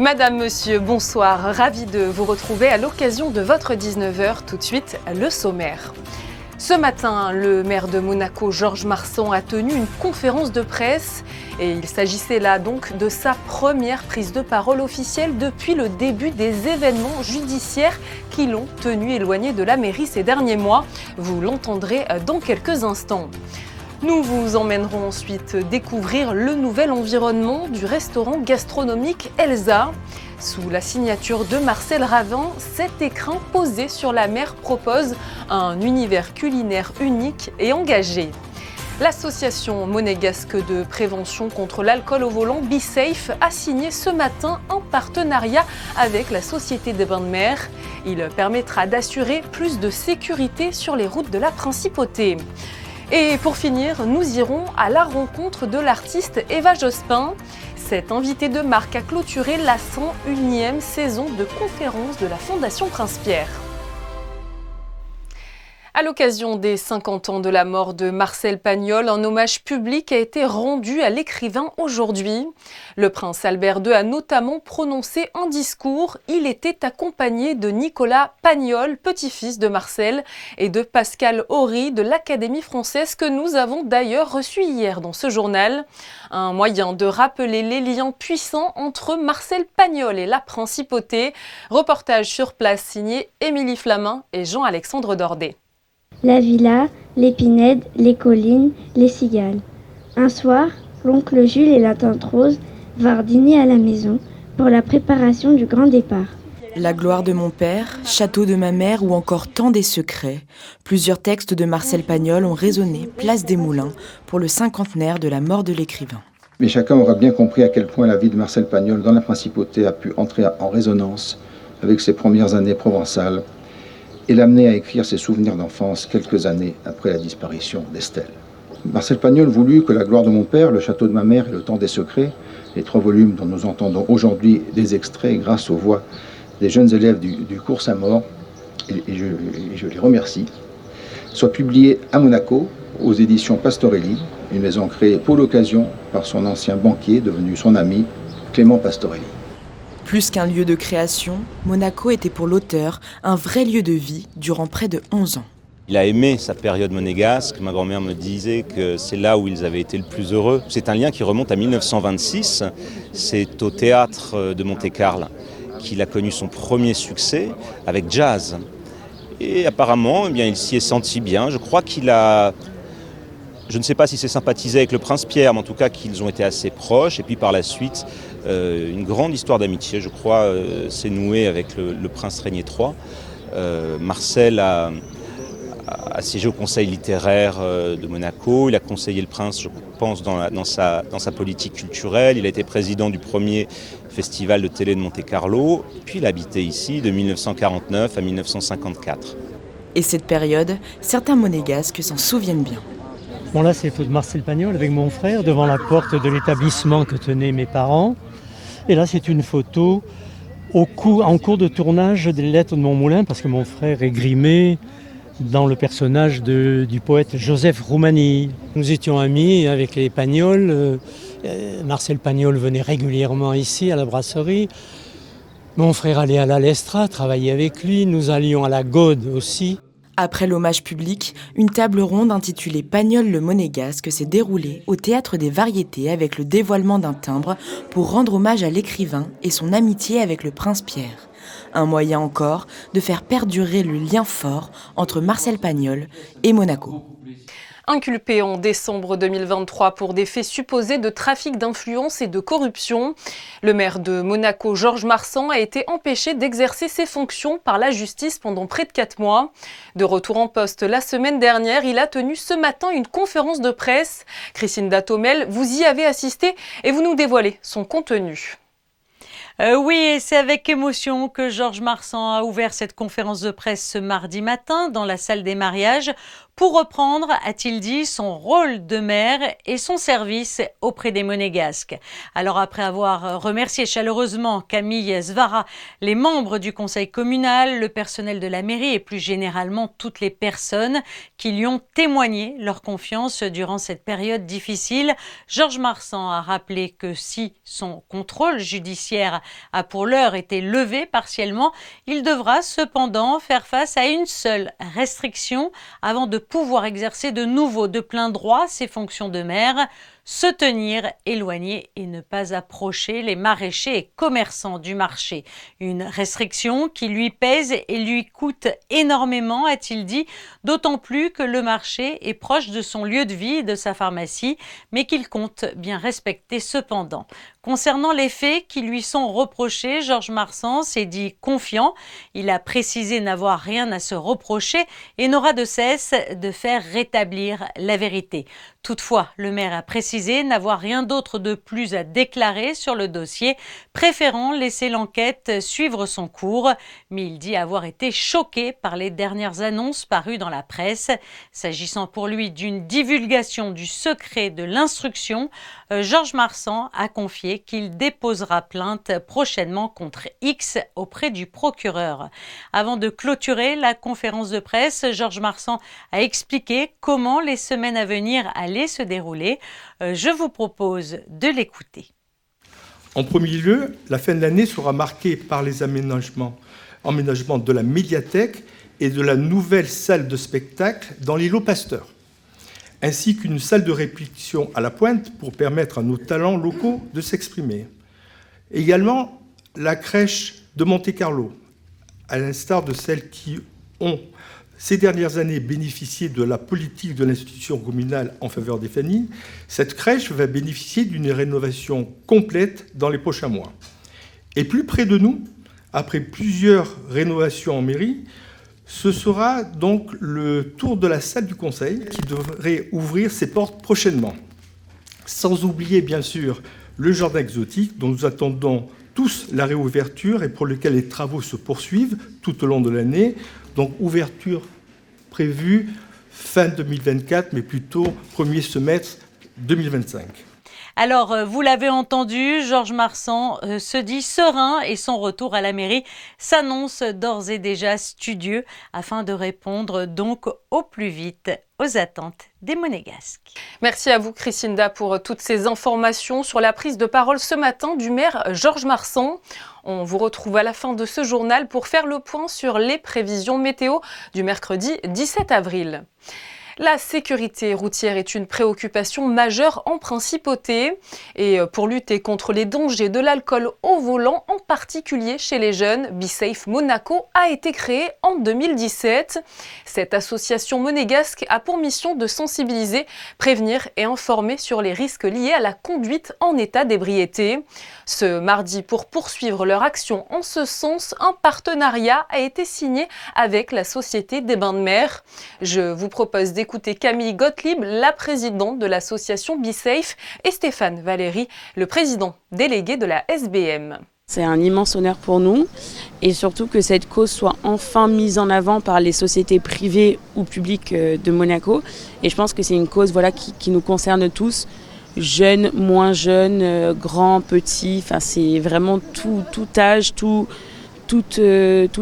Madame, Monsieur, bonsoir. Ravi de vous retrouver à l'occasion de votre 19h. Tout de suite, le sommaire. Ce matin, le maire de Monaco, Georges Marsan, a tenu une conférence de presse. Et il s'agissait là donc de sa première prise de parole officielle depuis le début des événements judiciaires qui l'ont tenu éloigné de la mairie ces derniers mois. Vous l'entendrez dans quelques instants. Nous vous emmènerons ensuite découvrir le nouvel environnement du restaurant gastronomique Elsa. Sous la signature de Marcel Ravin, cet écrin posé sur la mer propose un univers culinaire unique et engagé. L'association monégasque de prévention contre l'alcool au volant BeSafe a signé ce matin un partenariat avec la Société des Bains de Mer. Il permettra d'assurer plus de sécurité sur les routes de la Principauté. Et pour finir, nous irons à la rencontre de l'artiste Eva Jospin. Cette invitée de marque a clôturé la 101e saison de conférences de la Fondation Prince-Pierre. À l'occasion des 50 ans de la mort de Marcel Pagnol, un hommage public a été rendu à l'écrivain aujourd'hui. Le prince Albert II a notamment prononcé un discours. Il était accompagné de Nicolas Pagnol, petit-fils de Marcel, et de Pascal Horry de l'Académie française que nous avons d'ailleurs reçu hier dans ce journal. Un moyen de rappeler les liens puissants entre Marcel Pagnol et la Principauté. Reportage sur place signé Émilie Flamin et Jean-Alexandre Dordet. La villa, l'épinède, les collines, les cigales. Un soir, l'oncle Jules et la tante Rose vinrent dîner à la maison pour la préparation du grand départ. La gloire de mon père, château de ma mère ou encore tant des secrets. Plusieurs textes de Marcel Pagnol ont résonné place des Moulins pour le cinquantenaire de la mort de l'écrivain. Mais chacun aura bien compris à quel point la vie de Marcel Pagnol dans la Principauté a pu entrer en résonance avec ses premières années provençales et l'amener à écrire ses souvenirs d'enfance quelques années après la disparition d'Estelle. Marcel Pagnol voulut que La gloire de mon père, Le château de ma mère et Le temps des secrets, les 3 volumes dont nous entendons aujourd'hui des extraits grâce aux voix des jeunes élèves du cours Saint-Maur, et je les remercie, soient publiés à Monaco aux éditions Pastorelli, une maison créée pour l'occasion par son ancien banquier devenu son ami, Clément Pastorelli. Plus qu'un lieu de création, Monaco était pour l'auteur un vrai lieu de vie durant près de 11 ans. Il a aimé sa période monégasque. Ma grand-mère me disait que c'est là où ils avaient été le plus heureux. C'est un lien qui remonte à 1926. C'est au théâtre de Monte-Carlo qu'il a connu son premier succès avec jazz. Et apparemment, il s'y est senti bien. Je crois qu'il a... Je ne sais pas si c'est sympathisé avec le prince Pierre, mais en tout cas qu'ils ont été assez proches. Et puis par la suite, une grande histoire d'amitié, je crois, s'est nouée avec le prince Régnier III. Marcel a siégé au conseil littéraire de Monaco. Il a conseillé le prince, je pense, dans sa politique culturelle. Il a été président du premier festival de télé de Monte-Carlo. Puis il a habité ici de 1949 à 1954. Et cette période, certains monégasques s'en souviennent bien. Bon, là, c'est photo de Marcel Pagnol avec mon frère devant la porte de l'établissement que tenaient mes parents. Et là, c'est une photo en cours de tournage des Lettres de mon moulin, parce que mon frère est grimé dans le personnage du poète Joseph Roumani. Nous étions amis avec les Pagnol. Marcel Pagnol venait régulièrement ici, à la brasserie. Mon frère allait à la Lestra, travailler avec lui. Nous allions à la Gaude aussi. Après l'hommage public, une table ronde intitulée Pagnol le Monégasque s'est déroulée au Théâtre des Variétés avec le dévoilement d'un timbre pour rendre hommage à l'écrivain et son amitié avec le prince Pierre. Un moyen encore de faire perdurer le lien fort entre Marcel Pagnol et Monaco. Inculpé en décembre 2023 pour des faits supposés de trafic d'influence et de corruption, le maire de Monaco, Georges Marsan, a été empêché d'exercer ses fonctions par la justice pendant près de 4 mois. De retour en poste la semaine dernière, il a tenu ce matin une conférence de presse. Christine Datomel, vous y avez assisté et vous nous dévoilez son contenu. Oui, et c'est avec émotion que Georges Marsan a ouvert cette conférence de presse ce mardi matin dans la salle des mariages pour reprendre, a-t-il dit, son rôle de maire et son service auprès des Monégasques. Alors après avoir remercié chaleureusement Camille Svara, les membres du conseil communal, le personnel de la mairie et plus généralement toutes les personnes qui lui ont témoigné leur confiance durant cette période difficile, Georges Marsan a rappelé que si son contrôle judiciaire a pour l'heure été levé partiellement. Il devra cependant faire face à une seule restriction avant de pouvoir exercer de nouveau de plein droit ses fonctions de maire: se tenir éloigné et ne pas approcher les maraîchers et commerçants du marché. Une restriction qui lui pèse et lui coûte énormément, a-t-il dit, d'autant plus que le marché est proche de son lieu de vie et de sa pharmacie, mais qu'il compte bien respecter cependant. Concernant les faits qui lui sont reprochés, Georges Marsan s'est dit confiant. Il a précisé n'avoir rien à se reprocher et n'aura de cesse de faire rétablir la vérité. Toutefois, le maire a précisé n'avoir rien d'autre de plus à déclarer sur le dossier, préférant laisser l'enquête suivre son cours. Mais il dit avoir été choqué par les dernières annonces parues dans la presse. S'agissant pour lui d'une divulgation du secret de l'instruction, Georges Marsan a confié qu'il déposera plainte prochainement contre X auprès du procureur. Avant de clôturer la conférence de presse, Georges Marsan a expliqué comment les semaines à venir allaient se dérouler. Je vous propose de l'écouter. En premier lieu, la fin de l'année sera marquée par les aménagements de la médiathèque et de la nouvelle salle de spectacle dans l'îlot Pasteur, ainsi qu'une salle de répétition à la pointe pour permettre à nos talents locaux de s'exprimer. Également, la crèche de Monte-Carlo, à l'instar de celles qui ont ces dernières années bénéficié de la politique de l'institution communale en faveur des familles, cette crèche va bénéficier d'une rénovation complète dans les prochains mois. Et plus près de nous, après plusieurs rénovations en mairie, ce sera donc le tour de la salle du Conseil qui devrait ouvrir ses portes prochainement. Sans oublier, bien sûr, le jardin exotique dont nous attendons tous la réouverture et pour lequel les travaux se poursuivent tout au long de l'année. Donc ouverture prévue fin 2024, mais plutôt premier semestre 2025. Alors, vous l'avez entendu, Georges Marsan se dit serein et son retour à la mairie s'annonce d'ores et déjà studieux afin de répondre donc au plus vite aux attentes des Monégasques. Merci à vous, Christinda, pour toutes ces informations sur la prise de parole ce matin du maire Georges Marsan. On vous retrouve à la fin de ce journal pour faire le point sur les prévisions météo du mercredi 17 avril. La sécurité routière est une préoccupation majeure en principauté. Et pour lutter contre les dangers de l'alcool au volant, en particulier chez les jeunes, BeSafe Monaco a été créée en 2017. Cette association monégasque a pour mission de sensibiliser, prévenir et informer sur les risques liés à la conduite en état d'ébriété. Ce mardi, pour poursuivre leur action en ce sens, un partenariat a été signé avec la Société des Bains de Mer. Je vous propose d'écouter Camille Gottlieb, la présidente de l'association BeSafe, et Stéphane Valéry, le président délégué de la SBM. C'est un immense honneur pour nous et surtout que cette cause soit enfin mise en avant par les sociétés privées ou publiques de Monaco. Et je pense que c'est une cause qui nous concerne tous, jeunes, moins jeunes, grands, petits. Enfin, c'est vraiment tout âge, toute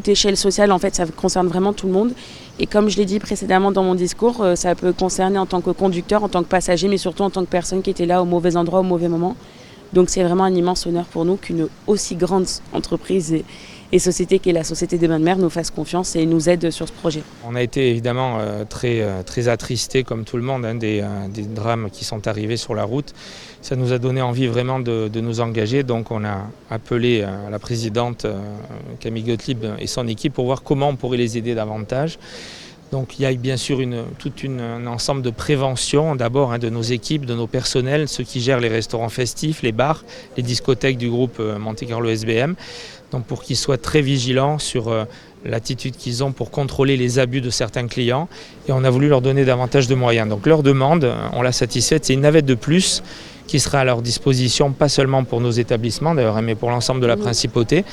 échelle sociale. En fait, ça concerne vraiment tout le monde. Et comme je l'ai dit précédemment dans mon discours, ça peut concerner en tant que conducteur, en tant que passager, mais surtout en tant que personne qui était là au mauvais endroit, au mauvais moment. Donc c'est vraiment un immense honneur pour nous qu'une aussi grande entreprise et société qu'est la Société des Bains de Mer nous fasse confiance et nous aide sur ce projet. On a été évidemment très attristés comme tout le monde des drames qui sont arrivés sur la route. Ça nous a donné envie vraiment de nous engager, donc on a appelé la présidente Camille Gottlieb et son équipe pour voir comment on pourrait les aider davantage. Donc il y a bien sûr un ensemble de prévention, d'abord de nos équipes, de nos personnels, ceux qui gèrent les restaurants festifs, les bars, les discothèques du groupe Monte-Carlo SBM, donc pour qu'ils soient très vigilants sur l'attitude qu'ils ont pour contrôler les abus de certains clients. Et on a voulu leur donner davantage de moyens. Donc leur demande, on l'a satisfaite, c'est une navette de plus qui sera à leur disposition, pas seulement pour nos établissements d'ailleurs, mais pour l'ensemble de la principauté.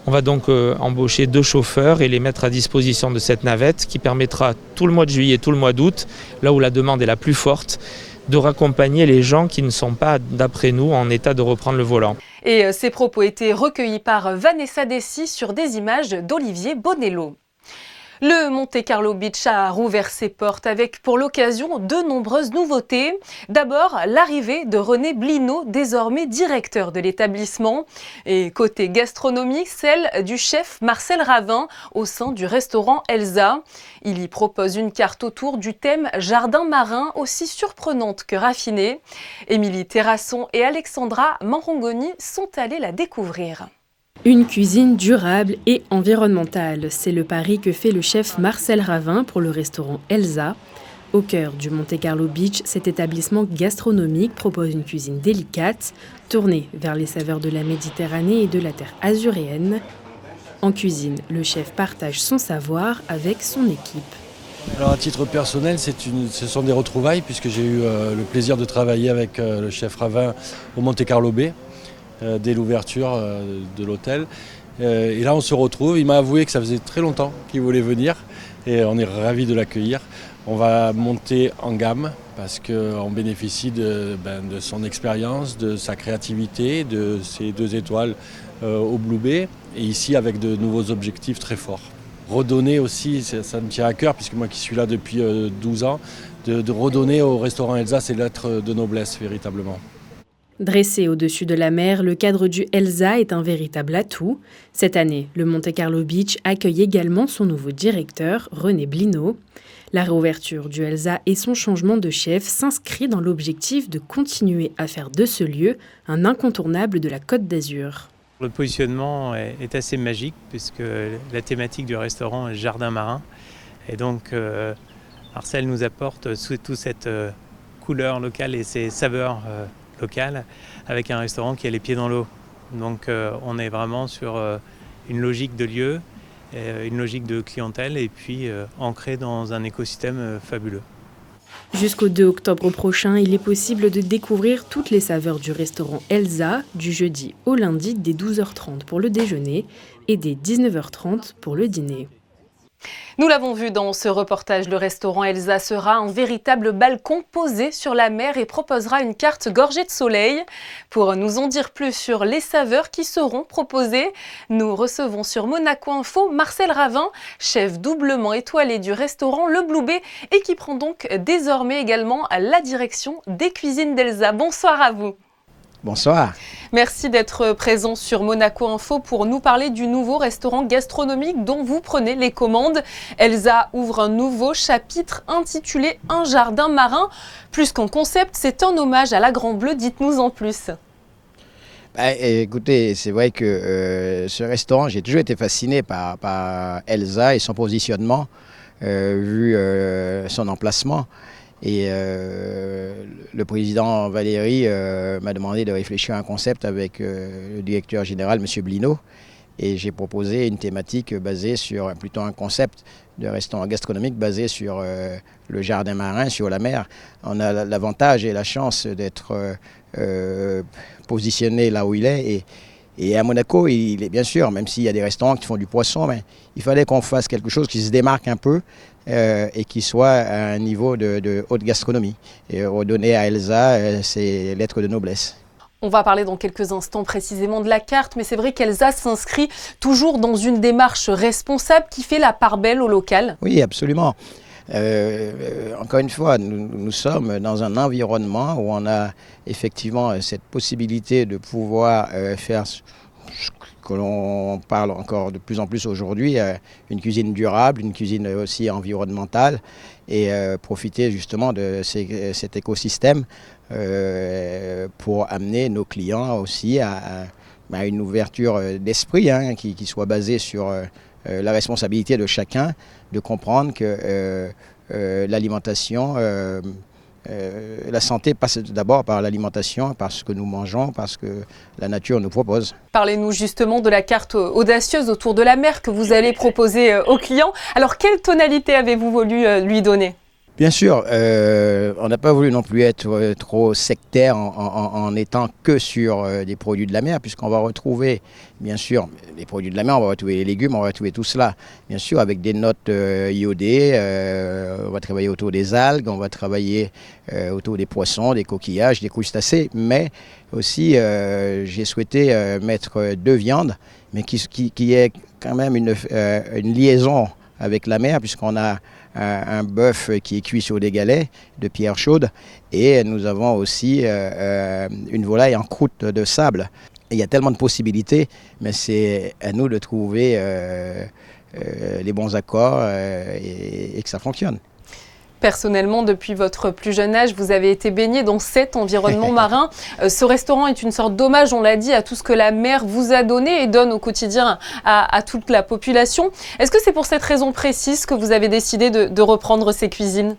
On va donc embaucher 2 chauffeurs et les mettre à disposition de cette navette qui permettra tout le mois de juillet et tout le mois d'août, là où la demande est la plus forte, de raccompagner les gens qui ne sont pas, d'après nous, en état de reprendre le volant. Et ces propos étaient recueillis par Vanessa Dessy sur des images d'Olivier Bonello. Le Monte Carlo Beach a rouvert ses portes avec pour l'occasion de nombreuses nouveautés. D'abord, l'arrivée de René Blino, désormais directeur de l'établissement. Et côté gastronomique, celle du chef Marcel Ravin au sein du restaurant Elsa. Il y propose une carte autour du thème jardin marin, aussi surprenante que raffinée. Émilie Terrasson et Alexandra Marongoni sont allées la découvrir. Une cuisine durable et environnementale, c'est le pari que fait le chef Marcel Ravin pour le restaurant Elsa. Au cœur du Monte Carlo Beach, cet établissement gastronomique propose une cuisine délicate, tournée vers les saveurs de la Méditerranée et de la terre azuréenne. En cuisine, le chef partage son savoir avec son équipe. Alors à titre personnel, ce sont des retrouvailles puisque j'ai eu le plaisir de travailler avec le chef Ravin au Monte Carlo Bay. Dès l'ouverture de l'hôtel. Et là, on se retrouve. Il m'a avoué que ça faisait très longtemps qu'il voulait venir et on est ravis de l'accueillir. On va monter en gamme parce qu'on bénéficie de son expérience, de sa créativité, de ses 2 étoiles au Blue Bay et ici avec de nouveaux objectifs très forts. Redonner aussi, ça me tient à cœur puisque moi qui suis là depuis 12 ans, de redonner au restaurant Elsa ses lettres de noblesse véritablement. Dressé au-dessus de la mer, le cadre du Elsa est un véritable atout. Cette année, le Monte Carlo Beach accueille également son nouveau directeur, René Blino. La réouverture du Elsa et son changement de chef s'inscrit dans l'objectif de continuer à faire de ce lieu un incontournable de la Côte d'Azur. Le positionnement est assez magique puisque la thématique du restaurant est jardin marin. Et donc Marcel nous apporte toute cette couleur locale et ces saveurs locales avec un restaurant qui a les pieds dans l'eau. Donc on est vraiment sur une logique de lieu, une logique de clientèle et puis ancré dans un écosystème fabuleux. Jusqu'au 2 octobre prochain, il est possible de découvrir toutes les saveurs du restaurant Elsa du jeudi au lundi dès 12h30 pour le déjeuner et dès 19h30 pour le dîner. Nous l'avons vu dans ce reportage, le restaurant Elsa sera un véritable balcon posé sur la mer et proposera une carte gorgée de soleil. Pour nous en dire plus sur les saveurs qui seront proposées, nous recevons sur Monaco Info Marcel Ravin, chef doublement étoilé du restaurant Le Blue Bay et qui prend donc désormais également la direction des cuisines d'Elsa. Bonsoir à vous. Bonsoir. Merci d'être présent sur Monaco Info pour nous parler du nouveau restaurant gastronomique dont vous prenez les commandes. Elsa ouvre un nouveau chapitre intitulé « Un jardin marin ». Plus qu'un concept, c'est un hommage à la Grand Bleu. Dites-nous en plus. Écoutez, c'est vrai que ce restaurant, j'ai toujours été fasciné par Elsa et son positionnement, vu son emplacement. Et le président Valéry m'a demandé de réfléchir à un concept avec le directeur général, M. Blino. Et j'ai proposé une thématique basée sur, plutôt un concept de restaurant gastronomique basé sur le jardin marin, sur la mer. On a l'avantage et la chance d'être positionné là où il est. Et à Monaco, il est bien sûr, même s'il y a des restaurants qui font du poisson, mais il fallait qu'on fasse quelque chose qui se démarque un peu et qui soit à un niveau de haute gastronomie. Et redonner à Elsa ses lettres de noblesse. On va parler dans quelques instants précisément de la carte, mais c'est vrai qu'Elsa s'inscrit toujours dans une démarche responsable qui fait la part belle au local. Oui, absolument. Encore une fois, nous sommes dans un environnement où on a effectivement cette possibilité de pouvoir faire ce que l'on parle encore de plus en plus aujourd'hui, une cuisine durable, une cuisine aussi environnementale et profiter justement de cet écosystème pour amener nos clients aussi à une ouverture d'esprit qui soit basée sur la responsabilité de chacun de comprendre que l'alimentation, la santé passe d'abord par l'alimentation, par ce que nous mangeons, par ce que la nature nous propose. Parlez-nous justement de la carte audacieuse autour de la mer que vous allez proposer aux clients. Alors, quelle tonalité avez-vous voulu lui donner ? Bien sûr, on n'a pas voulu non plus être trop sectaire en étant que sur des produits de la mer, puisqu'on va retrouver, bien sûr, les produits de la mer, on va retrouver les légumes, on va retrouver tout cela, bien sûr, avec des notes iodées. On va travailler autour des algues, on va travailler autour des poissons, des coquillages, des crustacés, mais aussi j'ai souhaité mettre 2 viandes, mais qui est quand même une liaison avec la mer, puisqu'on a un bœuf qui est cuit sur des galets de pierre chaude, et nous avons aussi une volaille en croûte de sable. Et il y a tellement de possibilités, mais c'est à nous de trouver les bons accords et que ça fonctionne. Personnellement, depuis votre plus jeune âge, vous avez été baigné dans cet environnement marin. Ce restaurant est une sorte d'hommage, on l'a dit, à tout ce que la mer vous a donné et donne au quotidien à toute la population. Est-ce que c'est pour cette raison précise que vous avez décidé de reprendre ces cuisines ?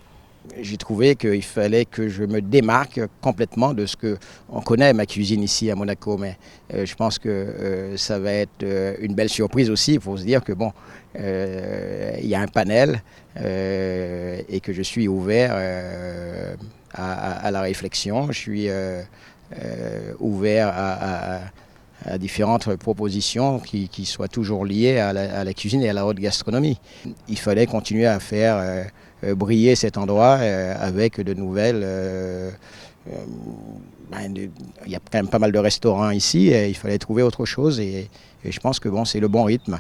J'ai trouvé qu'il fallait que je me démarque complètement de ce qu'on connaît, ma cuisine ici à Monaco. Mais je pense que ça va être une belle surprise aussi. Il faut se dire que bon, il y a un panel et que je suis ouvert à la réflexion. Je suis ouvert à différentes propositions qui soient toujours liées à la cuisine et à la haute gastronomie. Il fallait continuer à faire briller cet endroit avec de nouvelles... il y a quand même pas mal de restaurants ici et il fallait trouver autre chose et je pense que bon, c'est le bon rythme.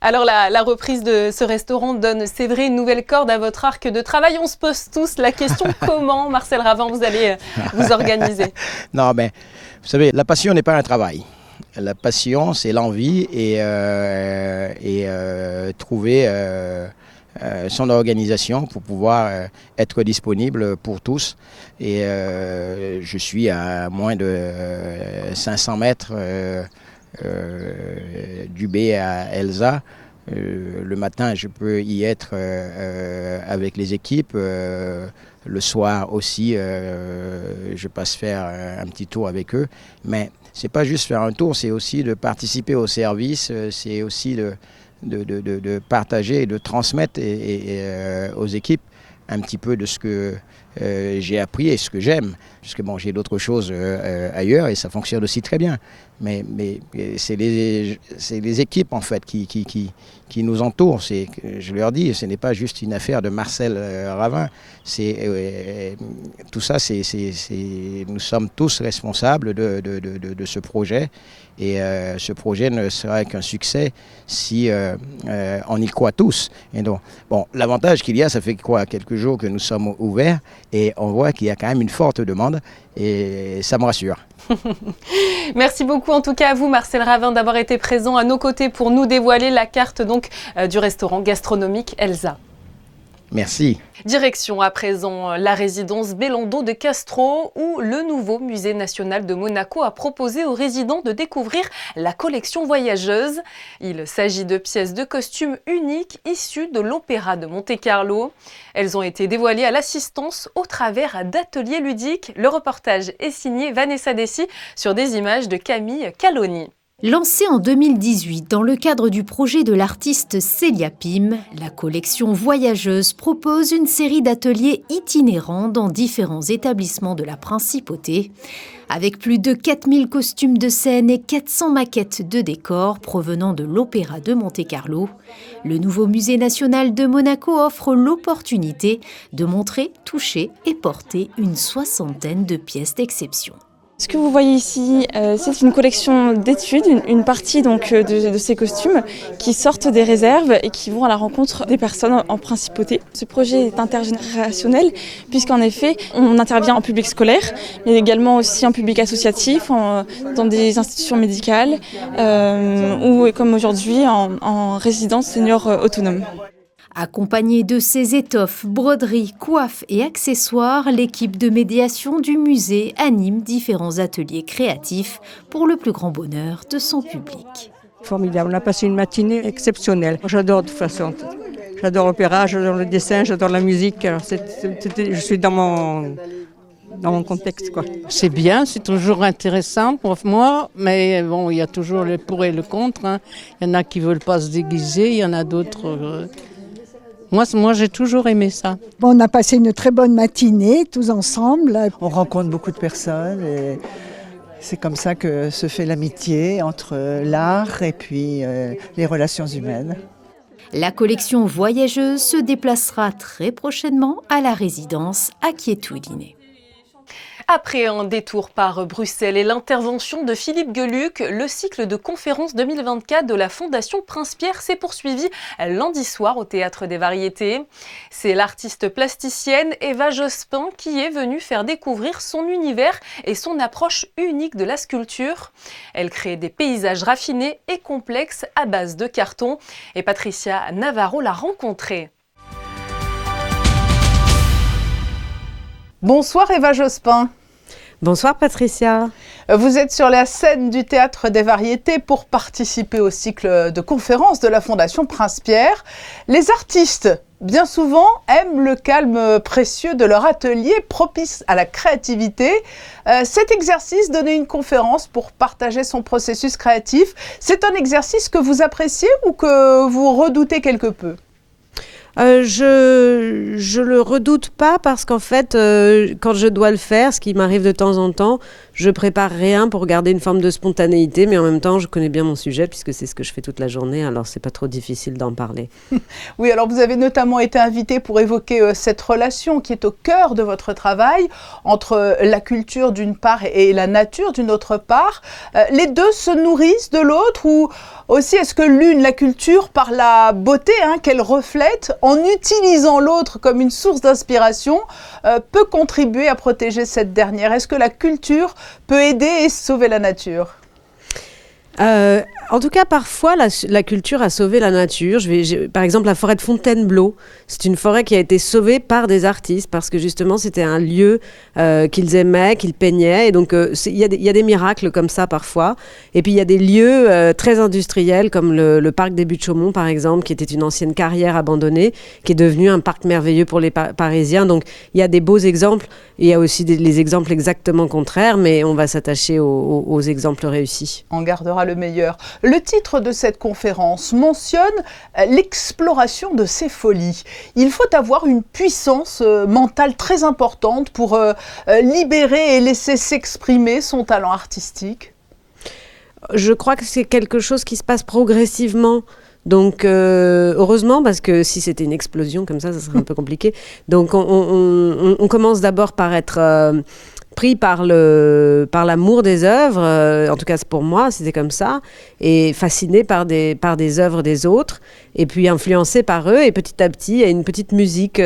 Alors la reprise de ce restaurant donne, c'est vrai, une nouvelle corde à votre arc de travail. On se pose tous la question comment, Marcel Ravin, vous allez vous organiser? Non, mais vous savez, la passion n'est pas un travail. La passion, c'est l'envie et trouver son organisation pour pouvoir être disponible pour tous. Et je suis à moins de 500 mètres du B à Elsa. Le matin, je peux y être avec les équipes. Le soir aussi, je passe faire un petit tour avec eux. Mais c'est pas juste faire un tour, c'est aussi de participer au service, c'est aussi de partager et de transmettre aux équipes un petit peu de ce que j'ai appris et ce que j'aime. Parce que bon, j'ai d'autres choses ailleurs et ça fonctionne aussi très bien. Mais c'est les équipes en fait qui nous entourent. Je leur dis, ce n'est pas juste une affaire de Marcel Ravin. Tout ça, nous sommes tous responsables de ce projet. Et ce projet ne sera qu'un succès si on y croit tous. Et donc, bon, l'avantage qu'il y a, ça fait quoi, quelques jours que nous sommes ouverts et on voit qu'il y a quand même une forte demande et ça me rassure. Merci beaucoup en tout cas à vous Marcel Ravin d'avoir été présent à nos côtés pour nous dévoiler la carte donc du restaurant gastronomique Elsa. Merci. Direction à présent la résidence Bellondo de Castro où le nouveau musée national de Monaco a proposé aux résidents de découvrir la collection voyageuse. Il s'agit de pièces de costumes uniques issues de l'opéra de Monte-Carlo. Elles ont été dévoilées à l'assistance au travers d'ateliers ludiques. Le reportage est signé Vanessa Dessy sur des images de Camille Caloni. Lancée en 2018 dans le cadre du projet de l'artiste Célia Pim, la collection voyageuse propose une série d'ateliers itinérants dans différents établissements de la Principauté. Avec plus de 4000 costumes de scène et 400 maquettes de décors provenant de l'Opéra de Monte-Carlo, le nouveau musée national de Monaco offre l'opportunité de montrer, toucher et porter une 60aine de pièces d'exception. Ce que vous voyez ici, c'est une collection d'études, une partie donc de ces costumes qui sortent des réserves et qui vont à la rencontre des personnes en principauté. Ce projet est intergénérationnel puisqu'en effet, on intervient en public scolaire, mais également aussi en public associatif, dans des institutions médicales ou comme aujourd'hui en résidence senior autonome. Accompagnée de ses étoffes, broderies, coiffes et accessoires, l'équipe de médiation du musée anime différents ateliers créatifs pour le plus grand bonheur de son public. Formidable, on a passé une matinée exceptionnelle. J'adore de toute façon, j'adore l'opéra, j'adore le dessin, j'adore la musique. Alors je suis dans mon contexte, quoi. C'est bien, c'est toujours intéressant pour moi, mais bon, il y a toujours le pour et le contre. Hein. Il y en a qui ne veulent pas se déguiser, il y en a d'autres... Moi, j'ai toujours aimé ça. Bon, on a passé une très bonne matinée, tous ensemble. On rencontre beaucoup de personnes et c'est comme ça que se fait l'amitié entre l'art et puis les relations humaines. La collection voyageuse se déplacera très prochainement à la résidence Acquietuline. Après un détour par Bruxelles et l'intervention de Philippe Geluck, le cycle de conférences 2024 de la Fondation Prince-Pierre s'est poursuivi lundi soir au Théâtre des Variétés. C'est l'artiste plasticienne Eva Jospin qui est venue faire découvrir son univers et son approche unique de la sculpture. Elle crée des paysages raffinés et complexes à base de carton. Et Patricia Navarro l'a rencontrée. Bonsoir Eva Jospin. Bonsoir Patricia. Vous êtes sur la scène du Théâtre des Variétés pour participer au cycle de conférences de la Fondation Prince-Pierre. Les artistes, bien souvent, aiment le calme précieux de leur atelier propice à la créativité. Cet exercice, donner une conférence pour partager son processus créatif, c'est un exercice que vous appréciez ou que vous redoutez quelque peu ? Je le redoute pas parce qu'en fait, quand je dois le faire, ce qui m'arrive de temps en temps, je prépare rien pour garder une forme de spontanéité, mais en même temps, je connais bien mon sujet puisque c'est ce que je fais toute la journée, alors c'est pas trop difficile d'en parler. Oui, alors vous avez notamment été invité pour évoquer cette relation qui est au cœur de votre travail entre la culture d'une part et la nature d'une autre part. Les deux se nourrissent de l'autre ou aussi est-ce que l'une, la culture, par la beauté qu'elle reflète, en utilisant l'autre comme une source d'inspiration, peut contribuer à protéger cette dernière? Est-ce que la culture peut aider et sauver la nature? En tout cas, parfois, la culture a sauvé la nature. Par exemple, la forêt de Fontainebleau, c'est une forêt qui a été sauvée par des artistes parce que justement, c'était un lieu qu'ils aimaient, qu'ils peignaient. Et donc, il y a des miracles comme ça parfois. Et puis, il y a des lieux très industriels comme le parc des Buttes-Chaumont, par exemple, qui était une ancienne carrière abandonnée, qui est devenu un parc merveilleux pour les Parisiens. Donc, il y a des beaux exemples. Il y a aussi les exemples exactement contraires, mais on va s'attacher aux exemples réussis. On gardera le meilleur. Le titre de cette conférence mentionne l'exploration de ses folies. Il faut avoir une puissance mentale très importante pour libérer et laisser s'exprimer son talent artistique. Je crois que c'est quelque chose qui se passe progressivement. Donc, heureusement, parce que si c'était une explosion comme ça serait un peu compliqué. Donc, on commence d'abord par être pris par l'amour des œuvres, en tout cas pour moi c'était comme ça, et fasciné par des œuvres des autres, et puis influencé par eux, et petit à petit il y a une petite musique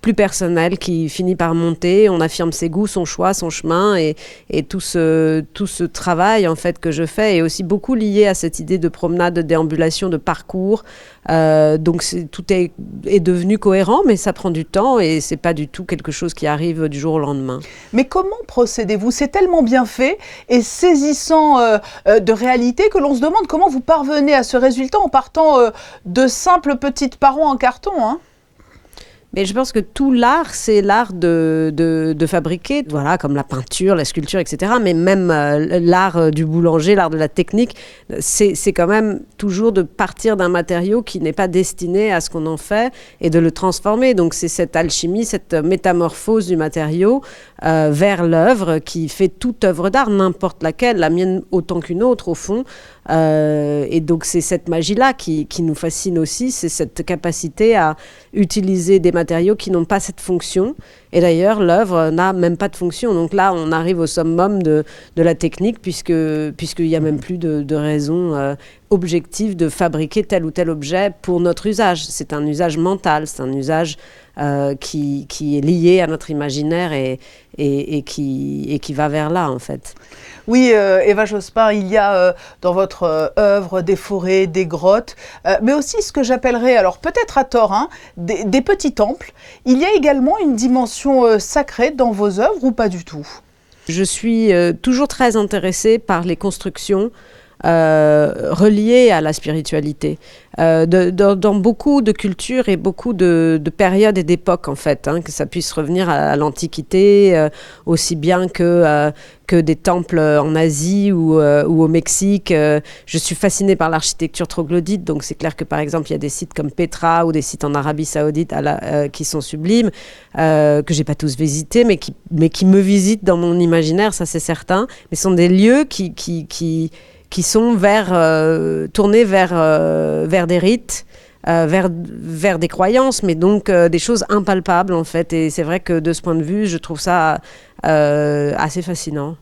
plus personnelle qui finit par monter, on affirme ses goûts, son choix, son chemin, et tout ce travail en fait que je fais est aussi beaucoup lié à cette idée de promenade, de déambulation, de parcours, donc tout est devenu cohérent, mais ça prend du temps, et c'est pas du tout quelque chose qui arrive du jour au lendemain. Mais comment procédez-vous? C'est tellement bien fait et saisissant de réalité que l'on se demande comment vous parvenez à ce résultat en partant de simples petites parois en carton. Mais je pense que tout l'art, c'est l'art de fabriquer, voilà, comme la peinture, la sculpture, etc. Mais même l'art du boulanger, l'art de la technique, c'est quand même toujours de partir d'un matériau qui n'est pas destiné à ce qu'on en fait et de le transformer. Donc c'est cette alchimie, cette métamorphose du matériau vers l'œuvre qui fait toute œuvre d'art, n'importe laquelle, la mienne autant qu'une autre au fond. Et donc c'est cette magie-là qui nous fascine aussi, c'est cette capacité à utiliser des matériaux qui n'ont pas cette fonction. Et d'ailleurs, l'œuvre n'a même pas de fonction. Donc là, on arrive au summum de la technique, puisqu'il n'y a même plus de raison objective de fabriquer tel ou tel objet pour notre usage. C'est un usage mental, c'est un usage qui est lié à notre imaginaire et qui va vers là, en fait. Oui, Eva Jospin, il y a dans votre œuvre des forêts, des grottes, mais aussi ce que j'appellerais, alors peut-être à tort, des petits temples. Il y a également une dimension sacrée dans vos œuvres ou pas du tout? Je suis toujours très intéressée par les constructions reliées à la spiritualité. Dans beaucoup de cultures et beaucoup de périodes et d'époques, en fait, que ça puisse revenir à l'Antiquité, aussi bien que des temples en Asie ou au Mexique. Je suis fascinée par l'architecture troglodyte, donc c'est clair que par exemple il y a des sites comme Petra ou des sites en Arabie Saoudite qui sont sublimes, que j'ai pas tous visités, mais qui me visitent dans mon imaginaire, ça c'est certain. Mais ce sont des lieux qui sont tournés vers des rites, vers des croyances, mais donc des choses impalpables en fait. Et c'est vrai que de ce point de vue, je trouve ça assez fascinant.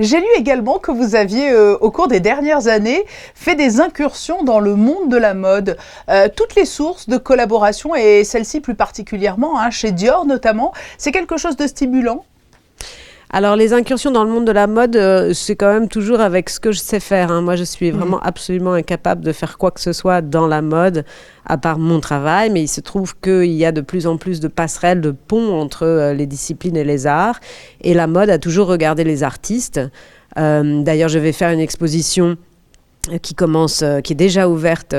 J'ai lu également que vous aviez, au cours des dernières années, fait des incursions dans le monde de la mode. Toutes les sources de collaboration, et celle-ci plus particulièrement, chez Dior notamment, c'est quelque chose de stimulant? Alors les incursions dans le monde de la mode, c'est quand même toujours avec ce que je sais faire. Moi, je suis vraiment absolument incapable de faire quoi que ce soit dans la mode, à part mon travail. Mais il se trouve qu'il y a de plus en plus de passerelles, de ponts entre les disciplines et les arts. Et la mode a toujours regardé les artistes. D'ailleurs, je vais faire une exposition qui est déjà ouverte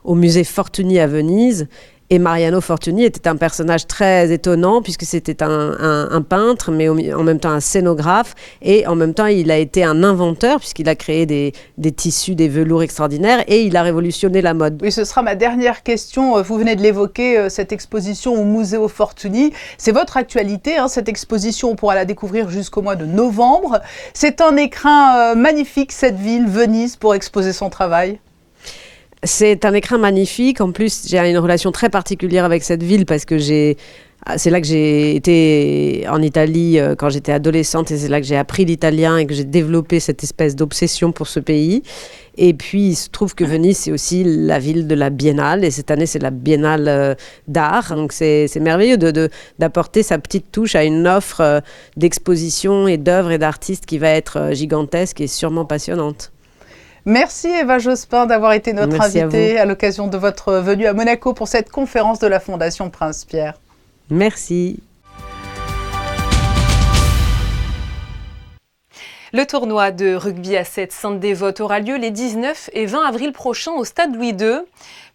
au musée Fortuny à Venise. Et Mariano Fortuny était un personnage très étonnant puisque c'était un peintre, mais en même temps un scénographe. Et en même temps, il a été un inventeur puisqu'il a créé des tissus, des velours extraordinaires et il a révolutionné la mode. Oui, ce sera ma dernière question. Vous venez de l'évoquer, cette exposition au musée Fortuny. C'est votre actualité, cette exposition. On pourra la découvrir jusqu'au mois de novembre. C'est un écrin magnifique, cette ville, Venise, pour exposer son travail. C'est un écrin magnifique. En plus, j'ai une relation très particulière avec cette ville parce que c'est là que j'ai été en Italie quand j'étais adolescente et c'est là que j'ai appris l'italien et que j'ai développé cette espèce d'obsession pour ce pays. Et puis, il se trouve que Venise, c'est aussi la ville de la Biennale. Et cette année, c'est la Biennale d'art. Donc, c'est merveilleux d'apporter sa petite touche à une offre d'exposition et d'œuvres et d'artistes qui va être gigantesque et sûrement passionnante. Merci Eva Jospin d'avoir été notre invitée à l'occasion de votre venue à Monaco pour cette conférence de la Fondation Prince Pierre. Merci. Le tournoi de rugby à 7 Sainte-Dévote aura lieu les 19 et 20 avril prochains au Stade Louis II.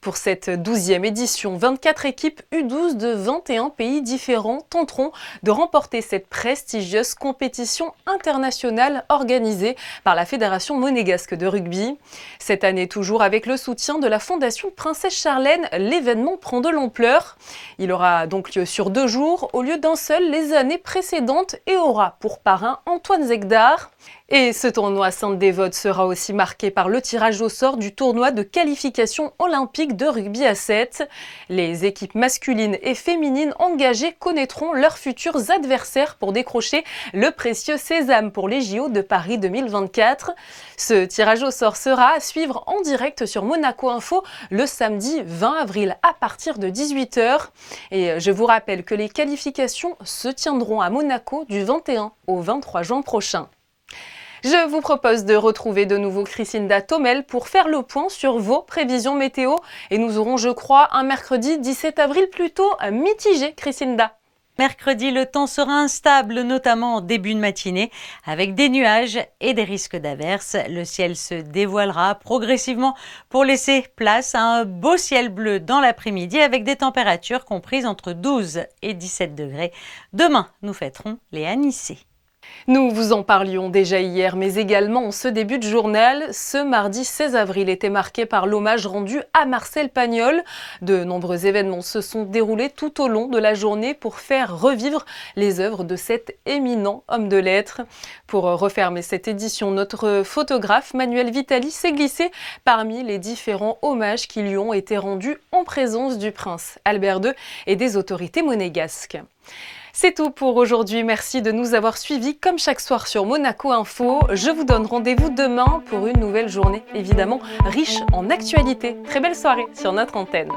Pour cette 12e édition, 24 équipes U12 de 21 pays différents tenteront de remporter cette prestigieuse compétition internationale organisée par la Fédération monégasque de rugby. Cette année, toujours avec le soutien de la Fondation Princesse Charlène, l'événement prend de l'ampleur. Il aura donc lieu sur 2 jours au lieu d'un seul les années précédentes et aura pour parrain Antoine Zegdar. Et ce tournoi Sainte-Dévote sera aussi marqué par le tirage au sort du tournoi de qualification olympique de rugby à 7. Les équipes masculines et féminines engagées connaîtront leurs futurs adversaires pour décrocher le précieux sésame pour les JO de Paris 2024. Ce tirage au sort sera à suivre en direct sur Monaco Info le samedi 20 avril à partir de 18 h. Et je vous rappelle que les qualifications se tiendront à Monaco du 21 au 23 juin prochain. Je vous propose de retrouver de nouveau Chrisinda Thomel pour faire le point sur vos prévisions météo. Et nous aurons, je crois, un mercredi 17 avril plutôt mitigé, Chrisinda. Mercredi, le temps sera instable, notamment en début de matinée, avec des nuages et des risques d'averses. Le ciel se dévoilera progressivement pour laisser place à un beau ciel bleu dans l'après-midi avec des températures comprises entre 12 et 17 degrés. Demain, nous fêterons les Anissés. Nous vous en parlions déjà hier, mais également en ce début de journal. Ce mardi 16 avril était marqué par l'hommage rendu à Marcel Pagnol. De nombreux événements se sont déroulés tout au long de la journée pour faire revivre les œuvres de cet éminent homme de lettres. Pour refermer cette édition, notre photographe Manuel Vitali s'est glissé parmi les différents hommages qui lui ont été rendus en présence du prince Albert II et des autorités monégasques. C'est tout pour aujourd'hui. Merci de nous avoir suivis comme chaque soir sur Monaco Info. Je vous donne rendez-vous demain pour une nouvelle journée, évidemment riche en actualités. Très belle soirée sur notre antenne.